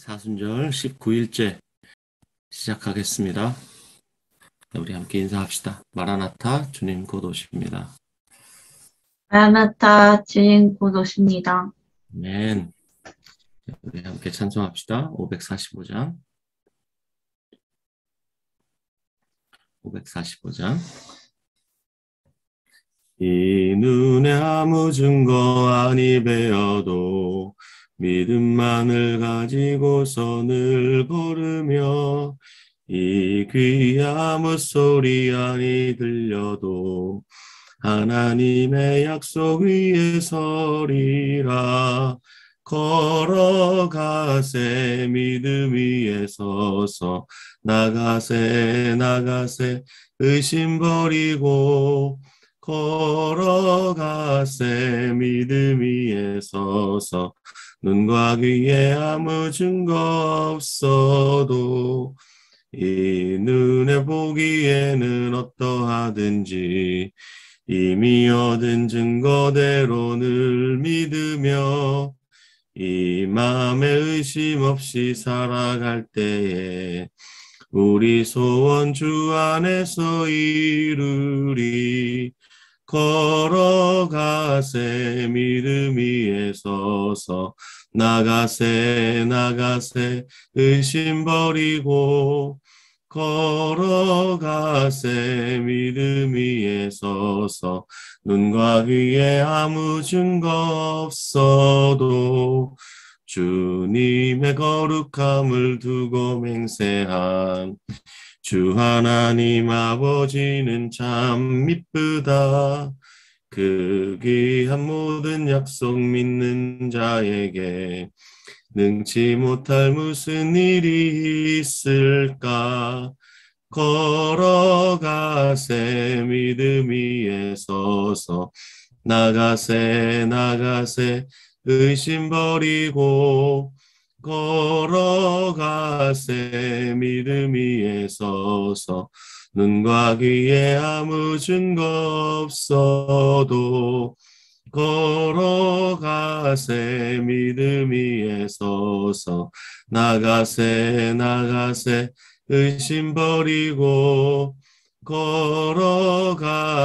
사순절 19일째 시작하겠습니다. 우리 함께 인사합시다. 마라나타 주님 곧 오십니다. 마라나타 주님 곧 오십니다. 아멘. 우리 함께 찬송합시다. 545장. 545장. 이 눈에 아무 증거 아니 배어도 믿음만을 가지고서 늘 걸으며 이 귀에 아무 소리 아니 들려도 하나님의 약속 위에 서리라. 걸어가세 믿음 위에 서서 나가세 의심 버리고 걸어가세 믿음 위에 서서 눈과 귀에 아무 증거 없어도 이 눈에 보기에는 어떠하든지 이미 얻은 증거대로 늘 믿으며 이 마음에 의심 없이 살아갈 때에 우리 소원 주 안에서 이루리. 걸어가세 믿음 위에 서서 나가세 의심 버리고 걸어가세 믿음 위에 서서 눈과 귀에 아무 증거 없어도 주님의 거룩함을 두고 맹세한 주 하나님 아버지는 참 미쁘다. 그 귀한 모든 약속 믿는 자에게 능치 못할 무슨 일이 있을까. 걸어가세 믿음 위에 서서 나가세 의심 버리고 걸어가세 믿음 위에 서서 눈과 귀에 아무 증거 없어도 걸어가세 믿음 위에 서서 나가세 의심 버리고 걸어가세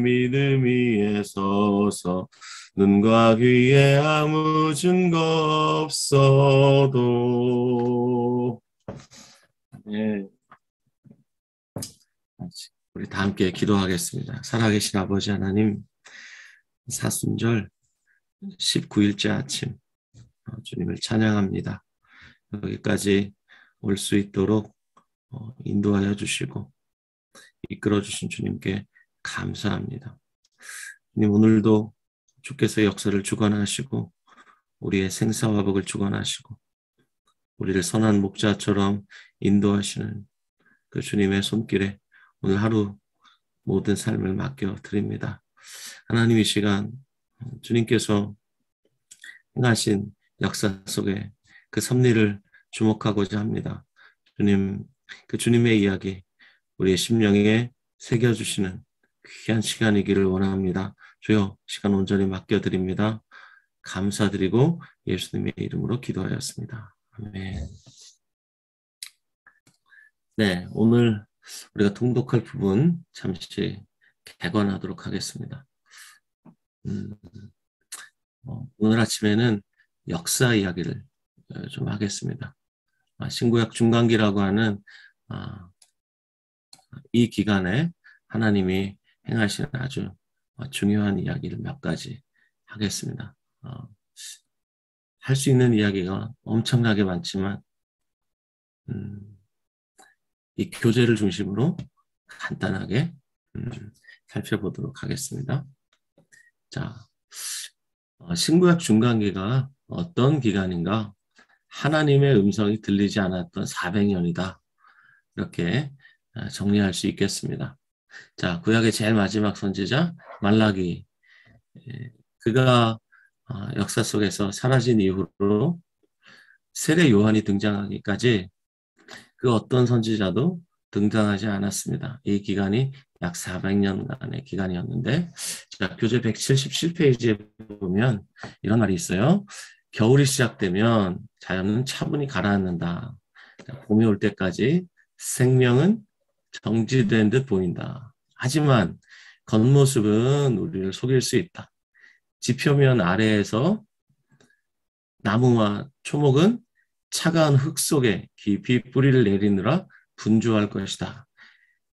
믿음 위에 서서 눈과 귀에 아무 증거 없어도. 네. 우리 다 함께 기도하겠습니다. 살아계신 아버지 하나님, 사순절 19일째 아침 주님을 찬양합니다. 여기까지 올 수 있도록 인도하여 주시고 이끌어 주신 주님께 감사합니다. 주님, 오늘도 주께서 역사를 주관하시고 우리의 생사화복을 주관하시고 우리를 선한 목자처럼 인도하시는 그 주님의 손길에 오늘 하루 모든 삶을 맡겨드립니다. 하나님, 이 시간 주님께서 행하신 역사 속에 그 섭리를 주목하고자 합니다. 주님, 그 주님의 이야기 우리의 심령에 새겨주시는 귀한 시간이기를 원합니다. 주여, 시간 온전히 맡겨드립니다. 감사드리고 예수님의 이름으로 기도하였습니다. 아멘. 네, 오늘 우리가 통독할 부분 잠시 개관하도록 하겠습니다. 오늘 아침에는 역사 이야기를 좀 하겠습니다. 신구약 중간기라고 하는 이 기간에 하나님이 행하시는 아주 중요한 이야기를 몇 가지 하겠습니다. 할 수 있는 이야기가 엄청나게 많지만 이 교재를 중심으로 간단하게 살펴보도록 하겠습니다. 자, 신구약 중간기가 어떤 기간인가? 하나님의 음성이 들리지 않았던 400년이다. 이렇게 정리할 수 있겠습니다. 자, 구약의 제일 마지막 선지자 말라기, 그가 역사 속에서 사라진 이후로 세례 요한이 등장하기까지 그 어떤 선지자도 등장하지 않았습니다. 이 기간이 약 400년간의 기간이었는데, 자, 교재 177페이지에 보면 이런 말이 있어요. 겨울이 시작되면 자연은 차분히 가라앉는다. 봄이 올 때까지 생명은 정지된 듯 보인다. 하지만 겉모습은 우리를 속일 수 있다. 지표면 아래에서 나무와 초목은 차가운 흙 속에 깊이 뿌리를 내리느라 분주할 것이다.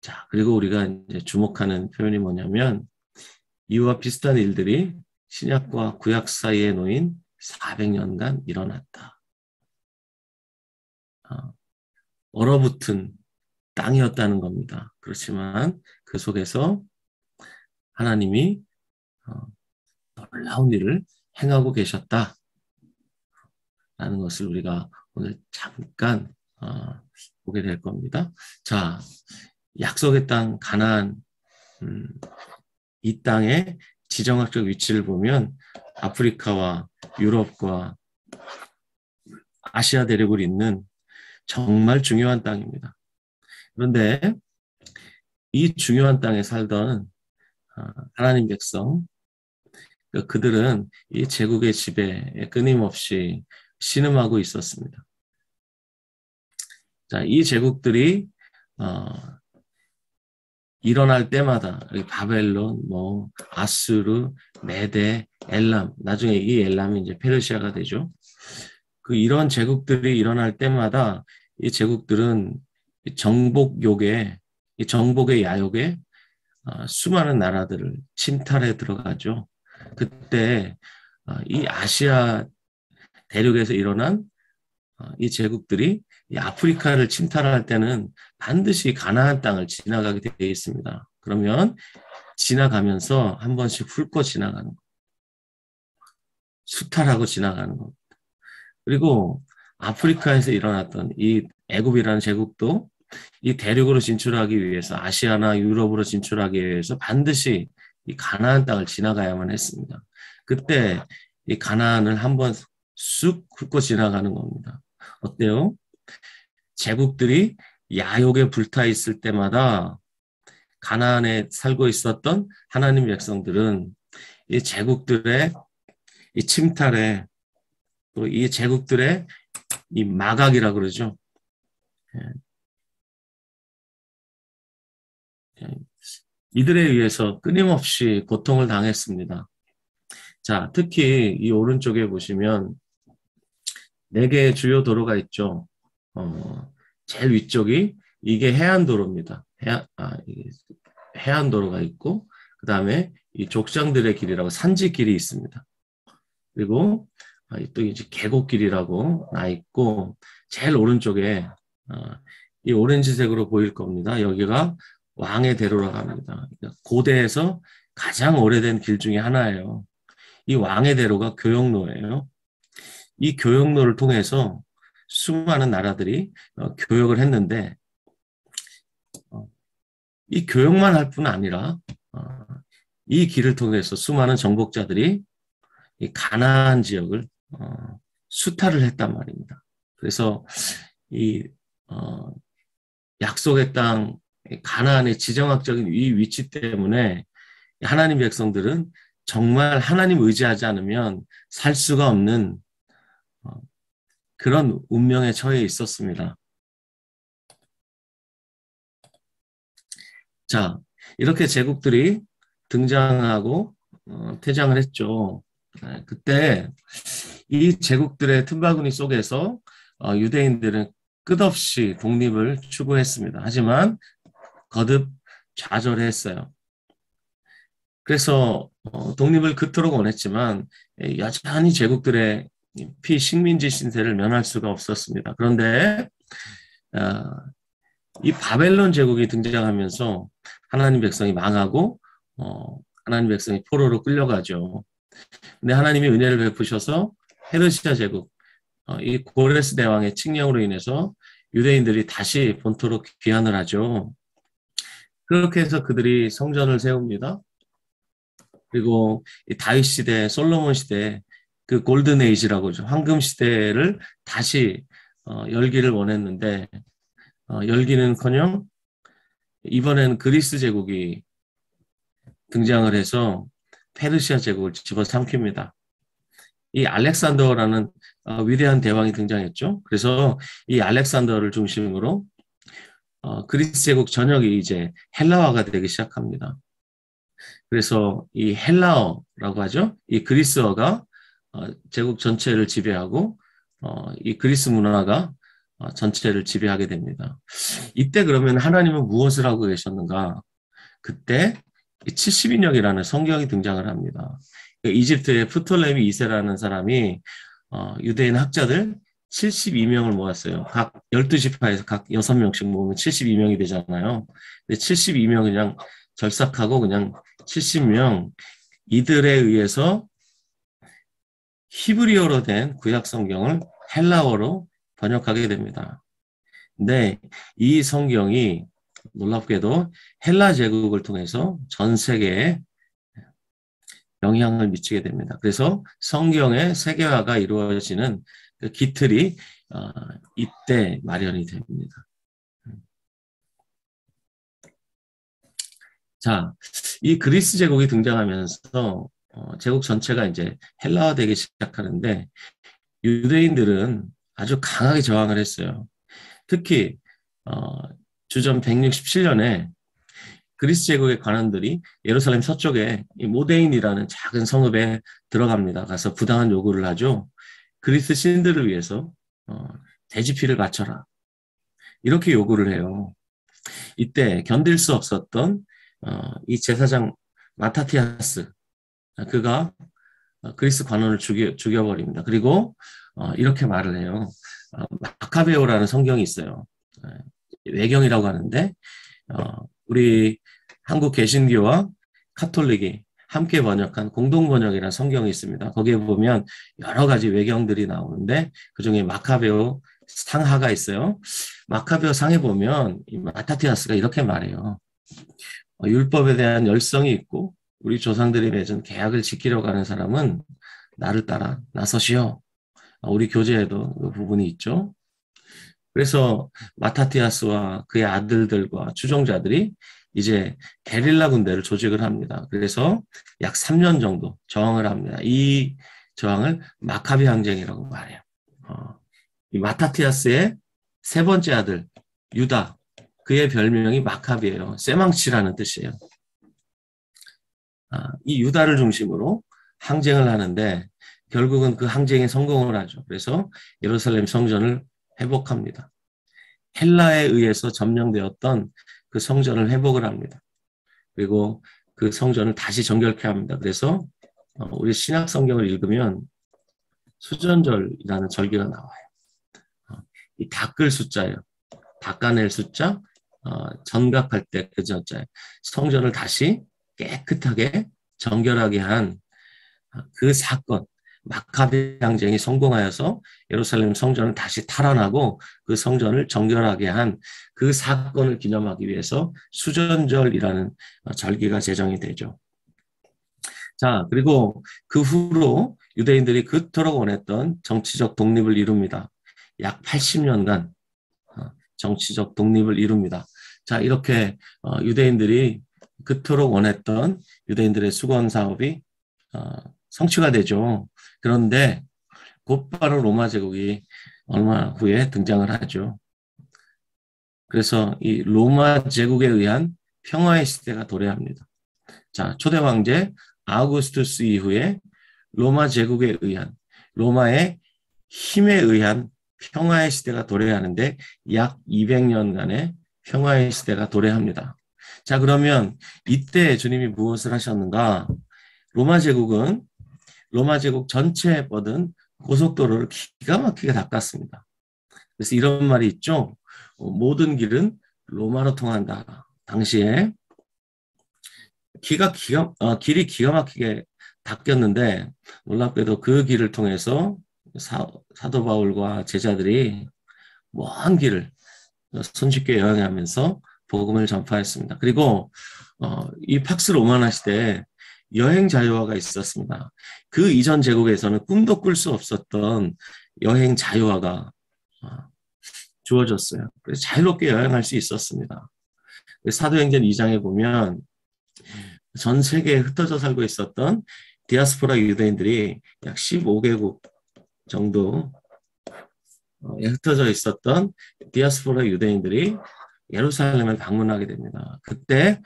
자, 그리고 우리가 이제 주목하는 표현이 뭐냐면 이와 비슷한 일들이 신약과 구약 사이에 놓인 400년간 일어났다. 얼어붙은 땅이었다는 겁니다. 그렇지만 그 속에서 하나님이 놀라운 일을 행하고 계셨다라는 것을 우리가 오늘 잠깐 보게 될 겁니다. 자, 약속의 땅 가나안, 이 땅의 지정학적 위치를 보면 아프리카와 유럽과 아시아 대륙을 잇는 정말 중요한 땅입니다. 그런데 이 중요한 땅에 살던 하나님 백성, 그들은 이 제국의 지배에 끊임없이 신음하고 있었습니다. 자, 이 제국들이 일어날 때마다 바벨론, 아수르, 메데, 엘람, 나중에 이 엘람이 이제 페르시아가 되죠. 이런 제국들이 일어날 때마다 이 제국들은 정복의 야욕에 수많은 나라들을 침탈해 들어가죠. 그때 이 아시아 대륙에서 일어난 이 제국들이 이 아프리카를 침탈할 때는 반드시 가나안 땅을 지나가게 되어 있습니다. 그러면 지나가면서 한 번씩 훑고 지나가는 거, 수탈하고 지나가는 거. 그리고 아프리카에서 일어났던 이 애굽이라는 제국도 이 대륙으로 진출하기 위해서 아시아나 유럽으로 진출하기 위해서 반드시 이 가나안 땅을 지나가야만 했습니다. 그때 이 가나안을 한번 쑥 훑고 지나가는 겁니다. 어때요? 제국들이 야욕에 불타 있을 때마다 가나안에 살고 있었던 하나님 백성들은 이 제국들의 이 침탈에 또 이 제국들의 이 마각이라 그러죠. 이들에 의해서 끊임없이 고통을 당했습니다. 자, 특히 이 오른쪽에 보시면 4개의 주요 도로가 있죠. 제일 위쪽이 이게 해안도로입니다. 해안도로가 있고 그 다음에 이 족장들의 길이라고 산지길이 있습니다. 그리고 또 이제 계곡길이라고 나 있고 제일 오른쪽에 이 오렌지색으로 보일 겁니다. 여기가 왕의 대로라고 합니다. 고대에서 가장 오래된 길 중에 하나예요. 이 왕의 대로가 교역로예요. 이 교역로를 통해서 수많은 나라들이 교역을 했는데 이 교역만 할 뿐 아니라 이 길을 통해서 수많은 정복자들이 이 가나안 지역을 수탈을 했단 말입니다. 그래서 이 약속의 땅 가나안의 지정학적인 이 위치 때문에 하나님 백성들은 정말 하나님 의지하지 않으면 살 수가 없는 그런 운명에 처해 있었습니다. 자, 이렇게 제국들이 등장하고 퇴장을 했죠. 그때 이 제국들의 틈바구니 속에서 유대인들은 끝없이 독립을 추구했습니다. 하지만 거듭 좌절했어요. 그래서 독립을 그토록 원했지만 여전히 제국들의 피식민지 신세를 면할 수가 없었습니다. 그런데 이 바벨론 제국이 등장하면서 하나님 백성이 망하고 하나님 백성이 포로로 끌려가죠. 근데 하나님이 은혜를 베푸셔서 페르시아 제국, 이 고레스 대왕의 칙령으로 인해서 유대인들이 다시 본토로 귀환을 하죠. 그렇게 해서 그들이 성전을 세웁니다. 그리고 이 다윗 시대, 솔로몬 시대, 그 골든 에이지라고 하죠. 황금 시대를 다시 열기를 원했는데 열기는커녕 이번에는 그리스 제국이 등장을 해서 페르시아 제국을 집어삼킵니다. 이 알렉산더라는 위대한 대왕이 등장했죠. 그래서 이 알렉산더를 중심으로 그리스 제국 전역이 이제 헬라화가 되기 시작합니다. 그래서 이 헬라어라고 하죠. 이 그리스어가 제국 전체를 지배하고 이 그리스 문화가 전체를 지배하게 됩니다. 이때 그러면 하나님은 무엇을 하고 계셨는가? 그때 70인역이라는 성경이 등장을 합니다. 이집트의 프톨레미 2세라는 사람이 유대인 학자들 72명을 모았어요. 각 12지파에서 각 6명씩 모으면 72명이 되잖아요. 근데 72명 그냥 결석하고 그냥 70명 이들에 의해서 히브리어로 된 구약 성경을 헬라어로 번역하게 됩니다. 근데 이 성경이 놀랍게도 헬라 제국을 통해서 전 세계에 영향을 미치게 됩니다. 그래서 성경의 세계화가 이루어지는 그 기틀이 이때 마련이 됩니다. 자, 이 그리스 제국이 등장하면서 제국 전체가 이제 헬라화되기 시작하는데 유대인들은 아주 강하게 저항을 했어요. 특히 주전 167년에 그리스 제국의 관원들이 예루살렘 서쪽에 이 모데인이라는 작은 성읍에 들어갑니다. 가서 부당한 요구를 하죠. 그리스 신들을 위해서 돼지피를 바쳐라. 이렇게 요구를 해요. 이때 견딜 수 없었던 이 제사장 마타티아스, 그가 그리스 관원을 죽여버립니다. 그리고 이렇게 말을 해요. 마카베오라는 성경이 있어요. 외경이라고 하는데 우리 한국 개신교와 카톨릭이 함께 번역한 공동 번역이라는 성경이 있습니다. 거기에 보면 여러 가지 외경들이 나오는데 그중에 마카베오 상하가 있어요. 마카베오 상에 보면 이 마타티아스가 이렇게 말해요. 율법에 대한 열성이 있고 우리 조상들이 맺은 계약을 지키려고 하는 사람은 나를 따라 나서시오. 우리 교재에도 그 부분이 있죠. 그래서 마타티아스와 그의 아들들과 추종자들이 이제 게릴라 군대를 조직을 합니다. 그래서 약 3년 정도 저항을 합니다. 이 저항을 마카비 항쟁이라고 말해요. 이 마타티아스의 세 번째 아들 유다, 그의 별명이 마카비예요. 쇠망치라는 뜻이에요. 이 유다를 중심으로 항쟁을 하는데 결국은 그 항쟁에 성공을 하죠. 그래서 예루살렘 성전을 회복합니다. 헬라에 의해서 점령되었던 그 성전을 회복을 합니다. 그리고 그 성전을 다시 정결케 합니다. 그래서 우리 신약 성경을 읽으면 수전절이라는 절기가 나와요. 이 닦을 숫자예요. 닦아낼 숫자, 전각할 때 그 전자예요. 성전을 다시 깨끗하게 정결하게 한 그 사건, 마카비 항쟁이 성공하여서 예루살렘 성전을 다시 탈환하고 그 성전을 정결하게 한 그 사건을 기념하기 위해서 수전절이라는 절기가 제정이 되죠. 자, 그리고 그 후로 유대인들이 그토록 원했던 정치적 독립을 이룹니다. 약 80년간 정치적 독립을 이룹니다. 자, 이렇게 유대인들이 그토록 원했던 유대인들의 수건 사업이 성취가 되죠. 그런데 곧바로 로마 제국이 얼마 후에 등장을 하죠. 그래서 이 로마 제국에 의한 평화의 시대가 도래합니다. 자, 초대 황제 아우구스투스 이후에 로마 제국에 의한 로마의 힘에 의한 평화의 시대가 도래하는데 약 200년간의 평화의 시대가 도래합니다. 자, 그러면 이때 주님이 무엇을 하셨는가? 로마 제국 전체에 뻗은 고속도로를 기가 막히게 닦았습니다. 그래서 이런 말이 있죠. 모든 길은 로마로 통한다. 당시에 길이 기가 막히게 닦였는데 놀랍게도 그 길을 통해서 사도 바울과 제자들이 먼 길을 손쉽게 여행하면서 복음을 전파했습니다. 그리고 이 팍스 로마나 시대에 여행 자유화가 있었습니다. 그 이전 제국에서는 꿈도 꿀 수 없었던 여행 자유화가 주어졌어요. 그래서 자유롭게 여행할 수 있었습니다. 사도행전 2장에 보면 전 세계에 흩어져 살고 있었던 디아스포라 유대인들이 약 15개국 정도 흩어져 있었던 디아스포라 유대인들이 예루살렘을 방문하게 됩니다. 그때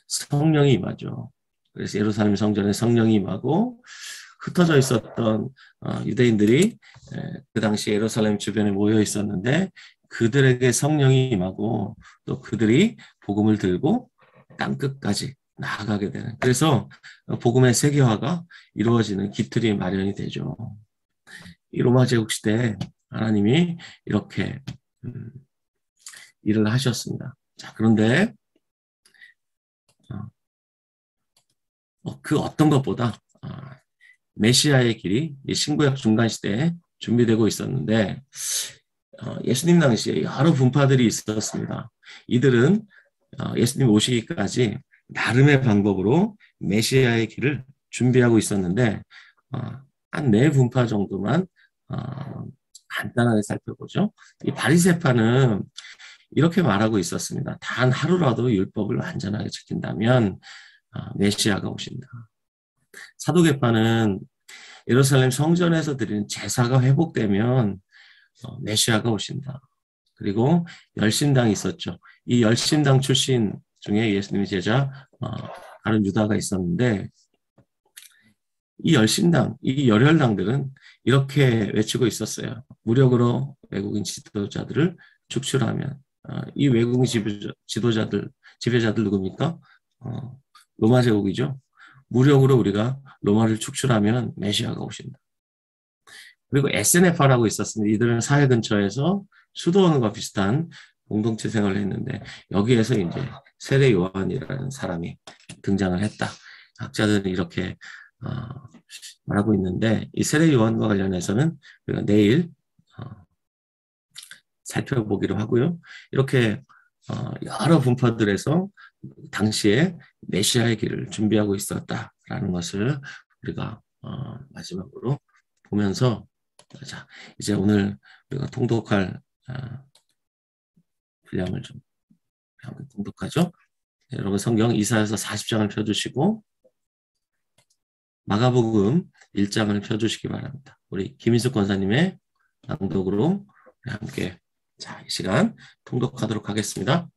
성령이 임하죠. 그래서 예루살렘 성전에 성령이 임하고 흩어져 있었던 유대인들이 그 당시 예루살렘 주변에 모여 있었는데 그들에게 성령이 임하고 또 그들이 복음을 들고 땅끝까지 나아가게 되는, 그래서 복음의 세계화가 이루어지는 기틀이 마련이 되죠. 이 로마 제국 시대에 하나님이 이렇게 일을 하셨습니다. 자, 그런데 그 어떤 것보다 메시아의 길이 신구약 중간 시대에 준비되고 있었는데 예수님 당시에 여러 분파들이 있었습니다. 이들은 예수님 오시기까지 나름의 방법으로 메시아의 길을 준비하고 있었는데 한 네 분파 정도만 간단하게 살펴보죠. 이 바리새파는 이렇게 말하고 있었습니다. 단 하루라도 율법을 완전하게 지킨다면 메시아가 오신다. 사두개파는 예루살렘 성전에서 드리는 제사가 회복되면 메시아가 오신다. 그리고 열심당이 있었죠. 이 열심당 출신 중에 예수님의 제자 다른 유다가 있었는데 이 열심당, 이 열혈당들은 이렇게 외치고 있었어요. 무력으로 외국인 지도자들을 축출하면 이 외국인 지배자들 누굽니까? 로마 제국이죠. 무력으로 우리가 로마를 축출하면 메시아가 오신다. 그리고 SNF라고 있었습니다. 이들은 사회 근처에서 수도원과 비슷한 공동체 생활을 했는데 여기에서 이제 세례 요한이라는 사람이 등장을 했다. 학자들은 이렇게 말하고 있는데 이 세례 요한과 관련해서는 우리가 내일 살펴보기로 하고요. 이렇게 여러 분파들에서 당시에 메시아의 길을 준비하고 있었다라는 것을 우리가 마지막으로 보면서 자, 이제 오늘 우리가 통독할 분량을 좀 통독하죠. 여러분 성경 이사야서 40장을 펴주시고 마가복음 1장을 펴주시기 바랍니다. 우리 김인숙 권사님의 낭독으로 함께 자, 이 시간 통독하도록 하겠습니다.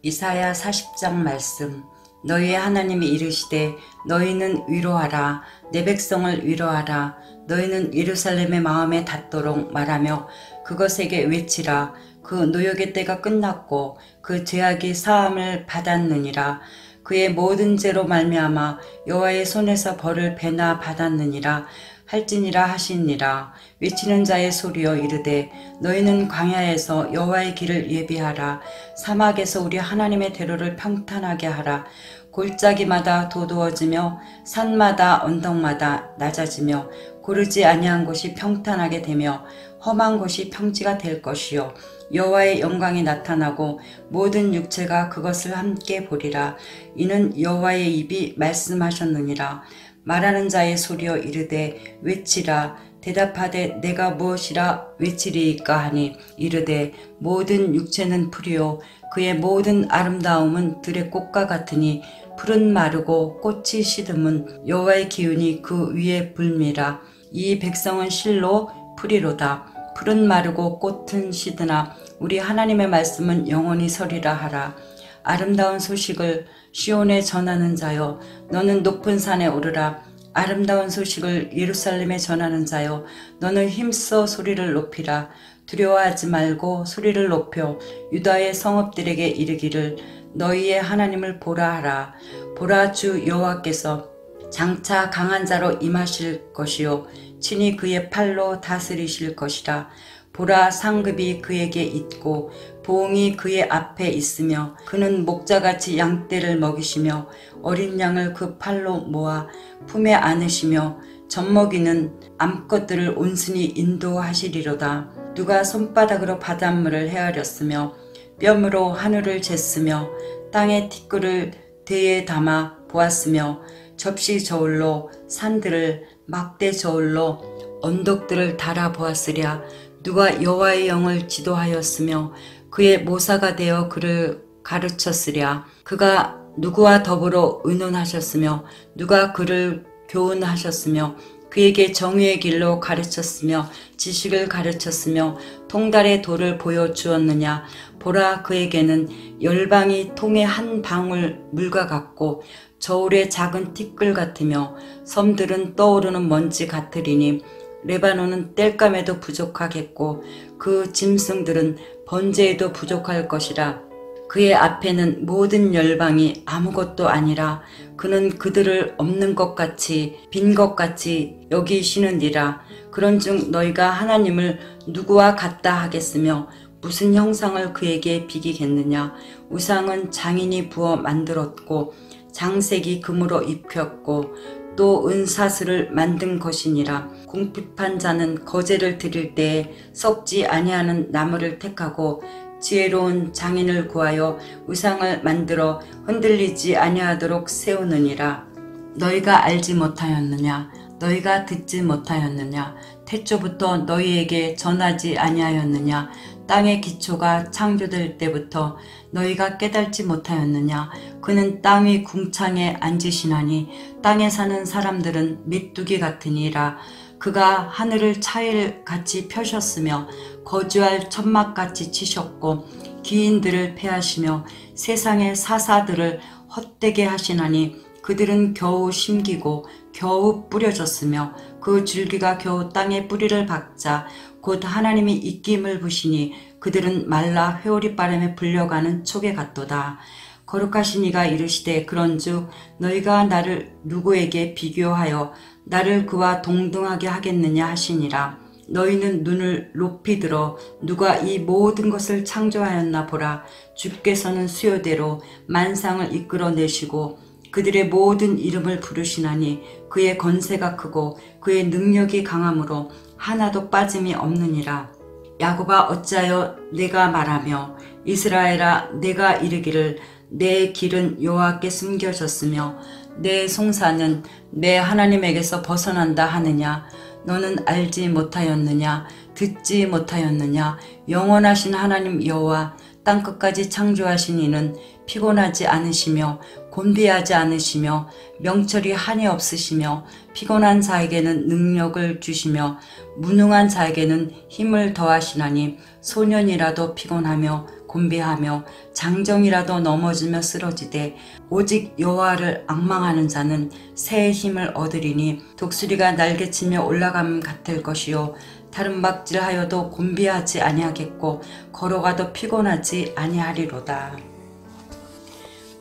이사야 40장 말씀. 너희의 하나님이 이르시되 너희는 위로하라. 내 백성을 위로하라. 너희는 예루살렘의 마음에 닿도록 말하며 그것에게 외치라. 그 노역의 때가 끝났고 그 죄악이 사함을 받았느니라. 그의 모든 죄로 말미암아 여호와의 손에서 벌을 배나 받았느니라. 할지니라 하시니라. 외치는 자의 소리여 이르되 너희는 광야에서 여호와의 길을 예비하라. 사막에서 우리 하나님의 대로를 평탄하게 하라. 골짜기마다 도두어지며 산마다 언덕마다 낮아지며 고르지 아니한 곳이 평탄하게 되며 험한 곳이 평지가 될 것이요 여호와의 영광이 나타나고 모든 육체가 그것을 함께 보리라. 이는 여호와의 입이 말씀하셨느니라. 말하는 자의 소리여 이르되 외치라. 대답하되 내가 무엇이라 외치리이까 하니 이르되 모든 육체는 풀이요 그의 모든 아름다움은 들의 꽃과 같으니 풀은 마르고 꽃이 시듬은 여호와의 기운이 그 위에 불미라. 이 백성은 실로 풀이로다. 풀은 마르고 꽃은 시드나 우리 하나님의 말씀은 영원히 서리라 하라. 아름다운 소식을 시온에 전하는 자여 너는 높은 산에 오르라. 아름다운 소식을 예루살렘에 전하는 자여 너는 힘써 소리를 높이라. 두려워하지 말고 소리를 높여 유다의 성읍들에게 이르기를 너희의 하나님을 보라 하라. 보라, 주 여호와께서 장차 강한 자로 임하실 것이요 친히 그의 팔로 다스리실 것이라. 보라, 상급이 그에게 있고 보응이 그의 앞에 있으며 그는 목자같이 양떼를 먹이시며 어린 양을 그 팔로 모아 품에 안으시며 젖먹이는 암컷들을 온순히 인도하시리로다. 누가 손바닥으로 바닷물을 헤아렸으며 뼘으로 하늘을 쟀으며 땅의 티끌을 대에 담아 보았으며 접시 저울로 산들을 막대 저울로 언덕들을 달아 보았으랴. 누가 여호와의 영을 지도하였으며 그의 모사가 되어 그를 가르쳤으랴. 그가 누구와 더불어 의논하셨으며 누가 그를 교훈하셨으며 그에게 정의의 길로 가르쳤으며 지식을 가르쳤으며 통달의 도를 보여주었느냐. 보라, 그에게는 열방이 통의 한 방울 물과 같고 저울의 작은 티끌 같으며 섬들은 떠오르는 먼지 같으리니 레바논은 땔감에도 부족하겠고 그 짐승들은 번제에도 부족할 것이라. 그의 앞에는 모든 열방이 아무것도 아니라 그는 그들을 없는 것 같이 빈 것 같이 여기시느니라. 그런즉 너희가 하나님을 누구와 같다 하겠으며 무슨 형상을 그에게 비기겠느냐. 우상은 장인이 부어 만들었고 장색이 금으로 입혔고 또 은사슬을 만든 것이니라. 궁핍한 자는 거제를 드릴 때에 썩지 아니하는 나무를 택하고 지혜로운 장인을 구하여 우상을 만들어 흔들리지 아니하도록 세우느니라. 너희가 알지 못하였느냐? 너희가 듣지 못하였느냐? 태초부터 너희에게 전하지 아니하였느냐? 땅의 기초가 창조될 때부터 너희가 깨달지 못하였느냐? 그는 땅 위 궁창에 앉으시나니 땅에 사는 사람들은 메뚜기 같으니라. 그가 하늘을 차일같이 펴셨으며 거주할 천막같이 치셨고 기인들을 패하시며 세상의 사사들을 헛되게 하시나니 그들은 겨우 심기고 겨우 뿌려졌으며 그 줄기가 겨우 땅에 뿌리를 박자 곧 하나님이 입김을 부시니 그들은 말라 회오리 바람에 불려가는 촉에 같도다. 거룩하신 이가 이르시되 그런즉 너희가 나를 누구에게 비교하여 나를 그와 동등하게 하겠느냐 하시니라. 너희는 눈을 높이 들어 누가 이 모든 것을 창조하였나 보라. 주께서는 수요대로 만상을 이끌어내시고 그들의 모든 이름을 부르시나니 그의 건세가 크고 그의 능력이 강함으로 하나도 빠짐이 없느니라. 야곱아, 어찌하여 내가 말하며 이스라엘아, 내가 이르기를 내 길은 여호와께 숨겨졌으며 내 송사는 내 하나님에게서 벗어난다 하느냐. 너는 알지 못하였느냐? 듣지 못하였느냐? 영원하신 하나님 여호와 땅끝까지 창조하신 이는 피곤하지 않으시며 곤비하지 않으시며 명철이 한이 없으시며 피곤한 자에게는 능력을 주시며 무능한 자에게는 힘을 더하시나니 소년이라도 피곤하며 곤비하며 장정이라도 넘어지며 쓰러지되 오직 여호와를 앙망하는 자는 새의 힘을 얻으리니 독수리가 날개치며 올라감 같을 것이요 다름박질하여도 곤비하지 아니하겠고 걸어가도 피곤하지 아니하리로다.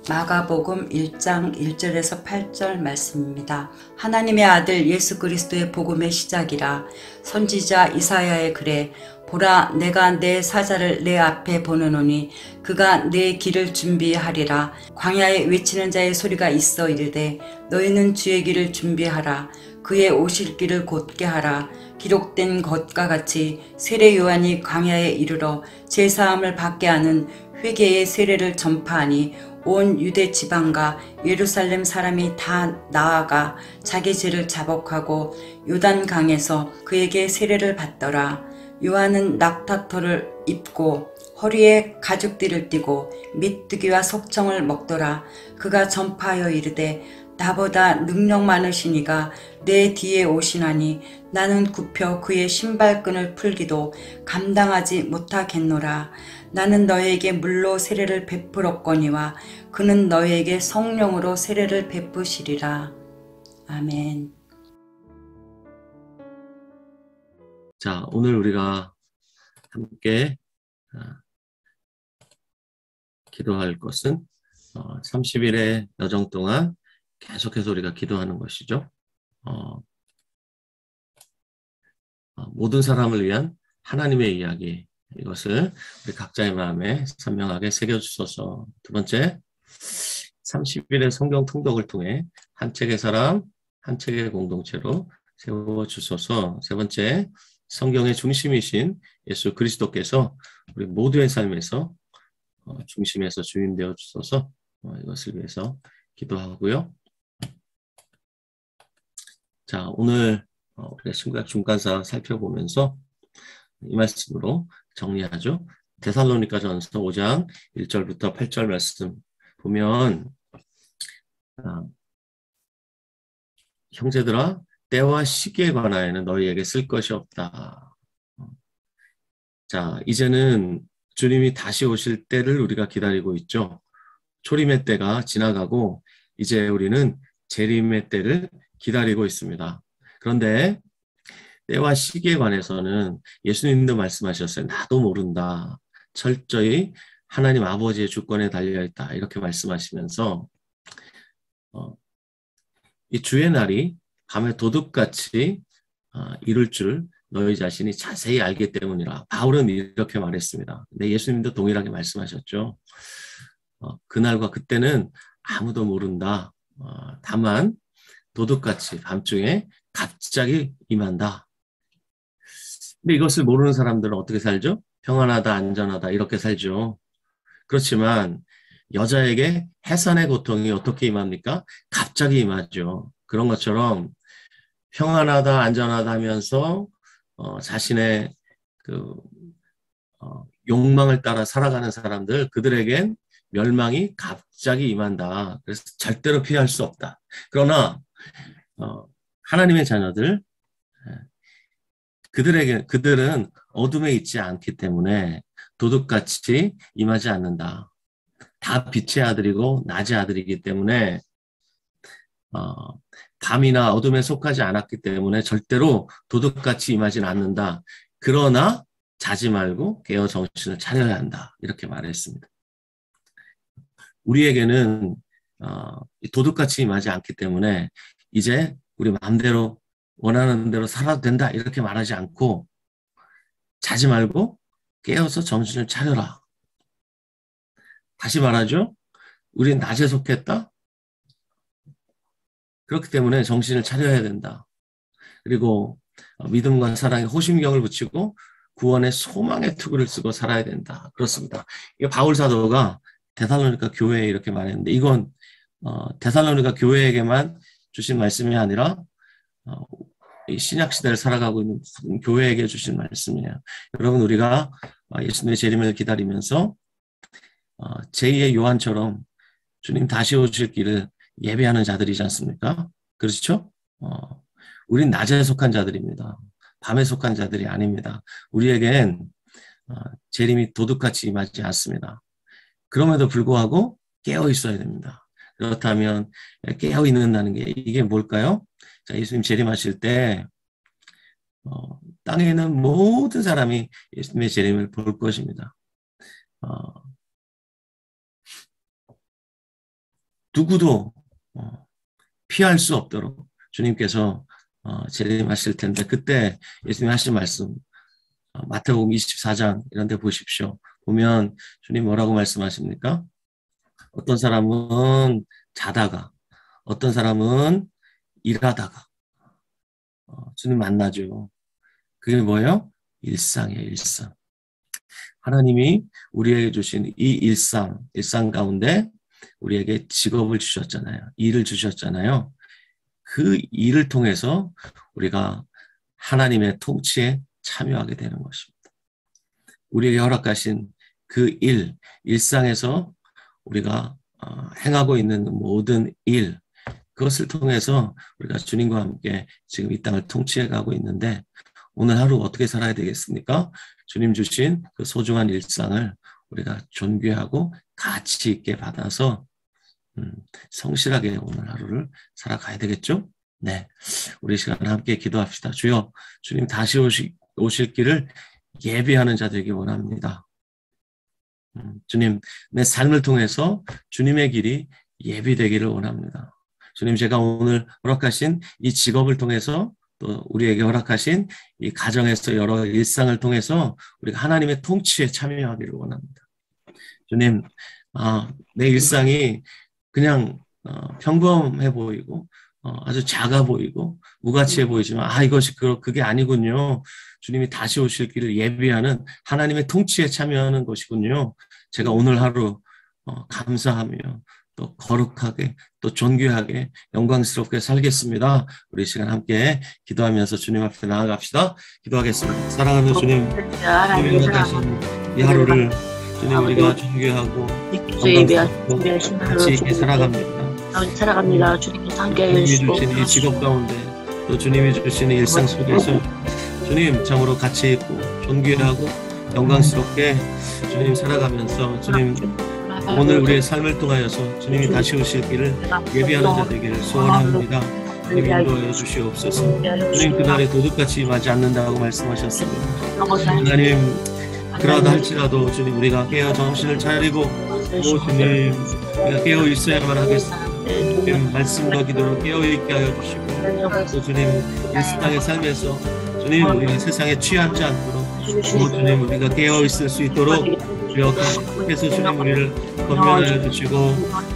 마가복음 1장 1절에서 8절 말씀입니다. 하나님의 아들 예수 그리스도의 복음의 시작이라. 선지자 이사야의 글에 보라, 내가 내 사자를 내 앞에 보내노니 그가 내 길을 준비하리라. 광야에 외치는 자의 소리가 있어 이르되 너희는 주의 길을 준비하라. 그의 오실 길을 곧게 하라. 기록된 것과 같이 세례 요한이 광야에 이르러 제사함을 받게 하는 회개의 세례를 전파하니 온 유대 지방과 예루살렘 사람이 다 나아가 자기 죄를 자복하고 요단강에서 그에게 세례를 받더라. 요한은 낙타털을 입고 허리에 가죽띠를 띠고 메뚜기와 석청을 먹더라. 그가 전파하여 이르되 나보다 능력 많으신 이가 내 뒤에 오시나니 나는 굽혀 그의 신발끈을 풀기도 감당하지 못하겠노라. 나는 너희에게 물로 세례를 베풀었거니와 그는 너희에게 성령으로 세례를 베푸시리라. 아멘. 자, 오늘 우리가 함께 기도할 것은 30일의 여정 동안 계속해서 우리가 기도하는 것이죠. 모든 사람을 위한 하나님의 이야기, 이것을 우리 각자의 마음에 선명하게 새겨주소서. 두 번째, 30일의 성경 통독을 통해 한 책의 사람, 한 책의 공동체로 세워주소서. 세 번째, 성경의 중심이신 예수 그리스도께서 우리 모두의 삶에서 중심에서 주인 되어 주소서. 이것을 위해서 기도하고요. 자, 오늘 우리가 신구약 중간사 살펴보면서 이 말씀으로 정리하죠. 데살로니가전서 5장 1절부터 8절 말씀 보면 아, 형제들아, 때와 시기에 관하여는 너희에게 쓸 것이 없다. 자, 이제는 주님이 다시 오실 때를 우리가 기다리고 있죠. 초림의 때가 지나가고 이제 우리는 재림의 때를 기다리고 있습니다. 그런데 때와 시기에 관해서는 예수님도 말씀하셨어요. 나도 모른다. 철저히 하나님 아버지의 주권에 달려있다. 이렇게 말씀하시면서 이 주의 날이 밤에 도둑같이 이룰 줄 너희 자신이 자세히 알기 때문이라. 바울은 이렇게 말했습니다. 근데 예수님도 동일하게 말씀하셨죠. 그날과 그때는 아무도 모른다. 다만 도둑같이 밤중에 갑자기 임한다. 근데 이것을 모르는 사람들은 어떻게 살죠? 평안하다, 안전하다 이렇게 살죠. 그렇지만 여자에게 해산의 고통이 어떻게 임합니까? 갑자기 임하죠. 그런 것처럼 평안하다, 안전하다 하면서 자신의 그 욕망을 따라 살아가는 사람들, 그들에겐 멸망이 갑자기 임한다. 그래서 절대로 피할 수 없다. 그러나 하나님의 자녀들, 그들은 어둠에 있지 않기 때문에 도둑같이 임하지 않는다. 다 빛의 아들이고 낮의 아들이기 때문에 밤이나 어둠에 속하지 않았기 때문에 절대로 도둑같이 임하지는 않는다. 그러나 자지 말고 깨어 정신을 차려야 한다. 이렇게 말했습니다. 우리에게는 도둑같이 임하지 않기 때문에 이제 우리 마음대로 원하는 대로 살아도 된다. 이렇게 말하지 않고 자지 말고 깨어서 정신을 차려라. 다시 말하죠. 우리는 낮에 속했다. 그렇기 때문에 정신을 차려야 된다. 그리고 믿음과 사랑에 호심경을 붙이고 구원의 소망의 투구를 쓰고 살아야 된다. 그렇습니다. 이게 바울 사도가 데살로니가 교회에 이렇게 말했는데 이건 데살로니가 교회에게만 주신 말씀이 아니라 이 신약 시대를 살아가고 있는 모든 교회에게 주신 말씀이에요. 여러분 우리가 예수님의 재림을 기다리면서 제2의 요한처럼 주님 다시 오실 길을 예배하는 자들이지 않습니까? 그렇죠? 우린 낮에 속한 자들입니다. 밤에 속한 자들이 아닙니다. 우리에겐 재림이 도둑같이 임하지 않습니다. 그럼에도 불구하고 깨어 있어야 됩니다. 그렇다면 깨어 있는다는 게 이게 뭘까요? 자, 예수님 재림하실 때 땅에 있는 모든 사람이 예수님의 재림을 볼 것입니다. 누구도 피할 수 없도록 주님께서 재림하실 텐데 그때 예수님 하신 말씀 마태복음 24장 이런 데 보십시오. 보면 주님 뭐라고 말씀하십니까? 어떤 사람은 자다가 어떤 사람은 일하다가 주님 만나죠. 그게 뭐예요? 일상이에요. 일상. 하나님이 우리에게 주신 이 일상 가운데 우리에게 직업을 주셨잖아요. 일을 주셨잖아요. 그 일을 통해서 우리가 하나님의 통치에 참여하게 되는 것입니다. 우리에게 허락하신 그 일상에서 우리가 행하고 있는 모든 일, 그것을 통해서 우리가 주님과 함께 지금 이 땅을 통치해 가고 있는데 오늘 하루 어떻게 살아야 되겠습니까? 주님 주신 그 소중한 일상을 우리가 존귀하고 가치 있게 받아서 성실하게 오늘 하루를 살아가야 되겠죠? 네, 우리 시간 함께 기도합시다. 주여, 주님 다시 오실 길을 예비하는 자 되기 원합니다. 주님, 내 삶을 통해서 주님의 길이 예비되기를 원합니다. 주님, 제가 오늘 허락하신 이 직업을 통해서 또 우리에게 허락하신 이 가정에서 여러 일상을 통해서 우리가 하나님의 통치에 참여하기를 원합니다. 주님, 내 일상이 그냥 평범해 보이고 아주 작아 보이고 무가치해 보이지만 이것이 그게 아니군요. 주님이 다시 오실 길을 예비하는 하나님의 통치에 참여하는 것이군요. 제가 오늘 하루 감사하며 또 거룩하게 또 존귀하게 영광스럽게 살겠습니다. 우리 시간 함께 기도하면서 주님 앞에 나아갑시다. 기도하겠습니다. 사랑하는 주님, 주님이 허락하신 이 하루를 주님 우리가 존귀하고 영광스럽고 가치 있게 살아갑니다. 아버지 살아갑니다. 주님께서 함께 주님이 해주시고 주신 이 직업 가운데 또 주님이 주신 일상 속에서 주님 참으로 가치 있고 존귀하고 영광스럽게 주님 살아가면서 주님 오늘 우리의 삶을 통하여서 주님이 다시 오실 길을 예비하는 자 되기를 소원합니다. 주님 인도하여 주시옵소서. 주님 그날에 도둑같이 임하지 않는다고 말씀하셨습니다. 하나님 그러다 할지라도 주님 우리가 깨어 정신을 차리고 주님 우리가 깨어 있어야만 하겠습니다. 주님 말씀과 기도로 깨어 있게 하여 주시고 또 주님 이 땅의 삶에서 주님 우리가 세상에 취하지 않도록 주님 우리가 깨어 있을 수 있도록 주여 계속해서 주님 우리를 건면하여 주시고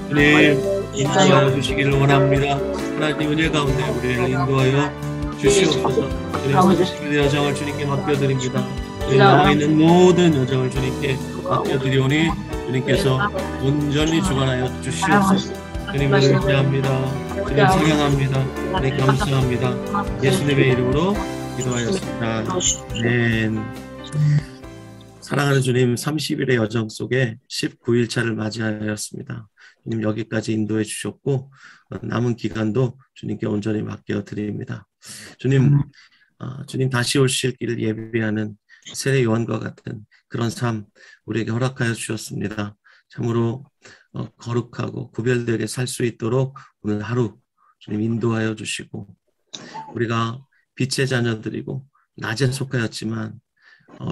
주님 인도하여 주시기를 원합니다. 하나님 은혜 가운데 우리를 인도하여 주시옵소서. 주님 30일 여정을 주님께 맡겨드립니다. 저희 남아있는 모든 여정을 주님께 맡겨드리오니 주님께서 온전히 주관하여 주시옵소서. 주님을 의지합니다. 주님 사랑합니다. 주님 감사합니다. 예수님의 이름으로 기도하였습니다. 아멘. 사랑하는 주님 30일의 여정 속에 19일차를 맞이하였습니다. 주님 여기까지 인도해 주셨고 남은 기간도 주님께 온전히 맡겨드립니다. 주님 주님 다시 오실 길을 예비하는 세례 요한과 같은 그런 삶 우리에게 허락하여 주셨습니다. 참으로 거룩하고 구별되게 살 수 있도록 오늘 하루 주님 인도하여 주시고 우리가 빛의 자녀들이고 낮에 속하였지만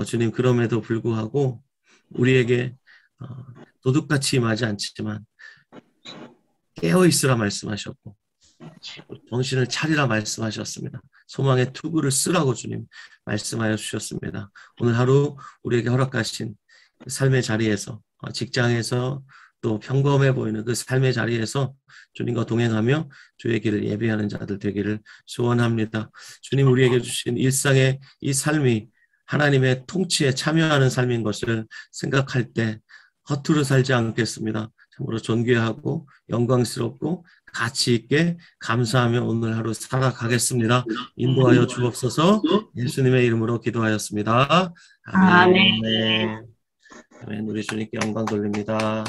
주님 그럼에도 불구하고 우리에게 도둑같이 임하지 않지만 깨어있으라 말씀하셨고 정신을 차리라 말씀하셨습니다. 소망의 투구를 쓰라고 주님 말씀하여 주셨습니다. 오늘 하루 우리에게 허락하신 삶의 자리에서 직장에서 또 평범해 보이는 그 삶의 자리에서 주님과 동행하며 주의 길을 예비하는 자들 되기를 소원합니다. 주님 우리에게 주신 일상의 이 삶이 하나님의 통치에 참여하는 삶인 것을 생각할 때 허투루 살지 않겠습니다. 참으로 존귀하고 영광스럽고 가치 있게 감사하며 오늘 하루 살아가겠습니다. 인도하여 주옵소서. 예수님의 이름으로 기도하였습니다. 아멘. 아멘. 우리 주님께 영광 돌립니다.